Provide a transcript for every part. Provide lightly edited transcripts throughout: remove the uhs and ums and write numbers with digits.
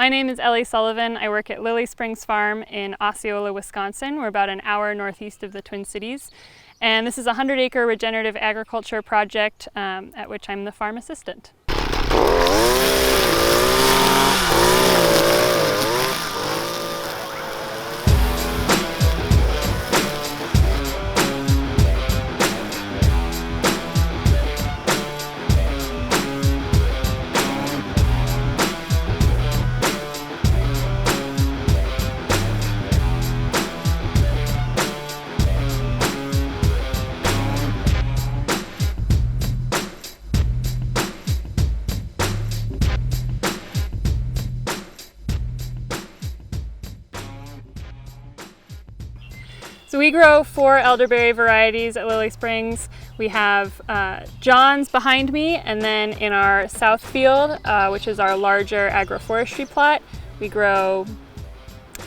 My name is Elle Sullivan. I work at Lily Springs Farm in Osceola, Wisconsin. We're about an hour northeast of the Twin Cities. And this is a 100-acre regenerative agriculture project at which I'm the farm assistant. So we grow 4 elderberry varieties at Lily Springs. We have John's behind me, and then in our south field, which is our larger agroforestry plot, we grow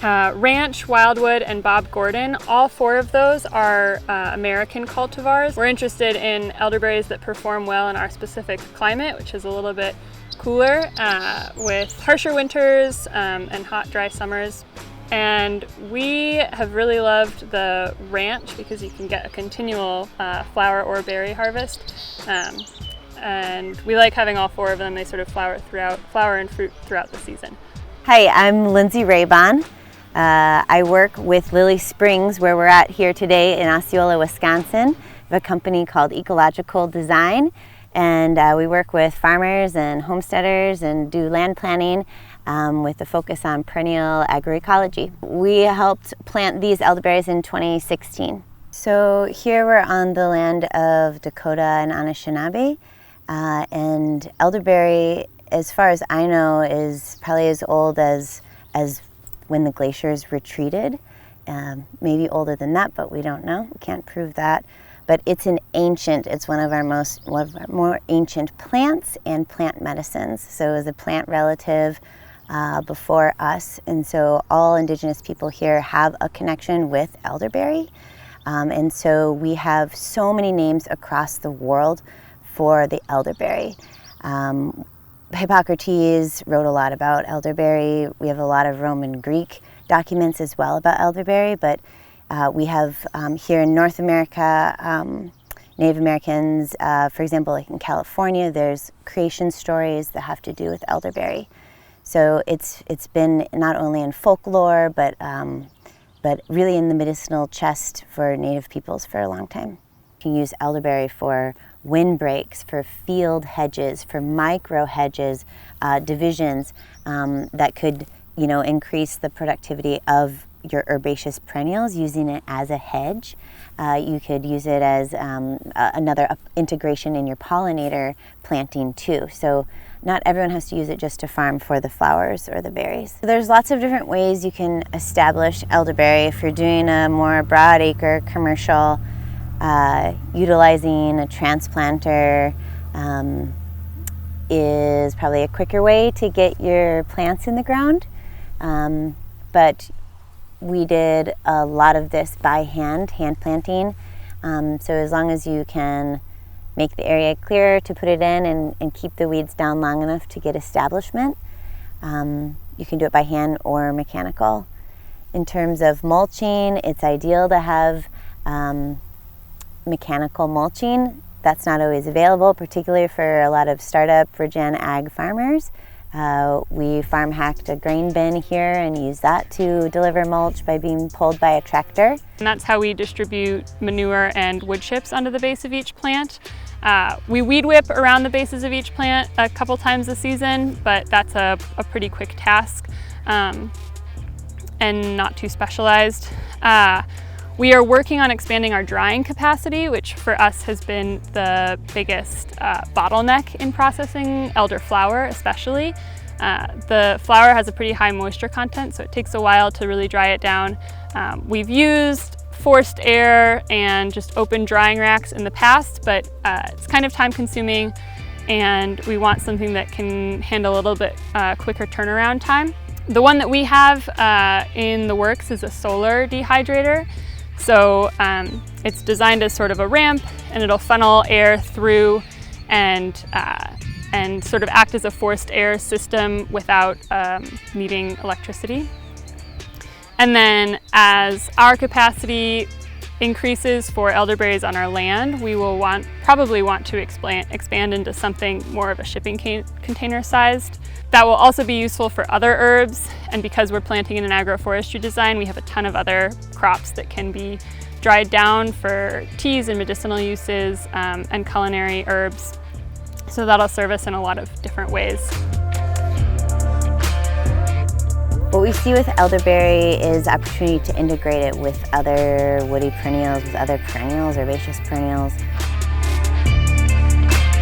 Ranch, Wildwood, and Bob Gordon. All 4 of those are American cultivars. We're interested in elderberries that perform well in our specific climate, which is a little bit cooler, with harsher winters and hot, dry summers. And we have really loved the Ranch because you can get a continual flower or berry harvest. And we like having all 4 of them. They sort of flower and fruit throughout the season. Hi, I'm Lindsay Rebhan. I work with Lily Springs, where we're at here today in Osceola, Wisconsin. We have a company called Ecological Design, and we work with farmers and homesteaders and do land planning with a focus on perennial agroecology. We helped plant these elderberries in 2016. So here we're on the land of Dakota and Anishinaabe, and elderberry, as far as I know, is probably as old as when the glaciers retreated. Maybe older than that, but we don't know. We can't prove that. But it's one of our more ancient plants and plant medicines. So it was a plant relative before us, and so all indigenous people here have a connection with elderberry. And so we have so many names across the world for the elderberry. Hippocrates wrote a lot about elderberry. We have a lot of Roman Greek documents as well about elderberry, but we have here in North America, Native Americans, for example, like in California, there's creation stories that have to do with elderberry. So it's been not only in folklore, but really in the medicinal chest for Native peoples for a long time. You can use elderberry for windbreaks, for field hedges, for micro hedges, divisions that could, increase the productivity of your herbaceous perennials, using it as a hedge. You could use it as another integration in your pollinator planting too. So not everyone has to use it just to farm for the flowers or the berries. There's lots of different ways you can establish elderberry. If you're doing a more broad acre commercial, utilizing a transplanter is probably a quicker way to get your plants in the ground. But we did a lot of this by hand planting. So as long as you can make the area clear to put it in and keep the weeds down long enough to get establishment, you can do it by hand or mechanical. In terms of mulching, it's ideal to have mechanical mulching. That's not always available, particularly for a lot of startup regen ag farmers. We farm hacked a grain bin here and use that to deliver mulch by being pulled by a tractor. And that's how we distribute manure and wood chips onto the base of each plant. We weed whip around the bases of each plant a couple times a season, but that's a pretty quick task and not too specialized. We are working on expanding our drying capacity, which for us has been the biggest bottleneck in processing elderflower especially. The flower has a pretty high moisture content, so it takes a while to really dry it down. We've used forced air and just open drying racks in the past, but it's kind of time consuming, and we want something that can handle a little bit quicker turnaround time. The one that we have in the works is a solar dehydrator. So it's designed as sort of a ramp, and it'll funnel air through and and sort of act as a forced air system without needing electricity. And then as our capacity increases for elderberries on our land, we will probably want to expand into something more of a shipping container sized. That will also be useful for other herbs, and because we're planting in an agroforestry design, we have a ton of other crops that can be dried down for teas and medicinal uses and culinary herbs. So that'll serve us in a lot of different ways. What we see with elderberry is opportunity to integrate it with other woody perennials, with other perennials, herbaceous perennials.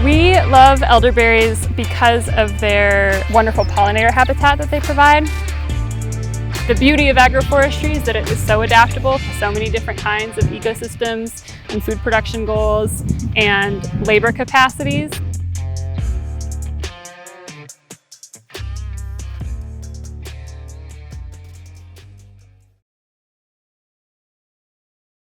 We love elderberries because of their wonderful pollinator habitat that they provide. The beauty of agroforestry is that it is so adaptable to so many different kinds of ecosystems and food production goals and labor capacities.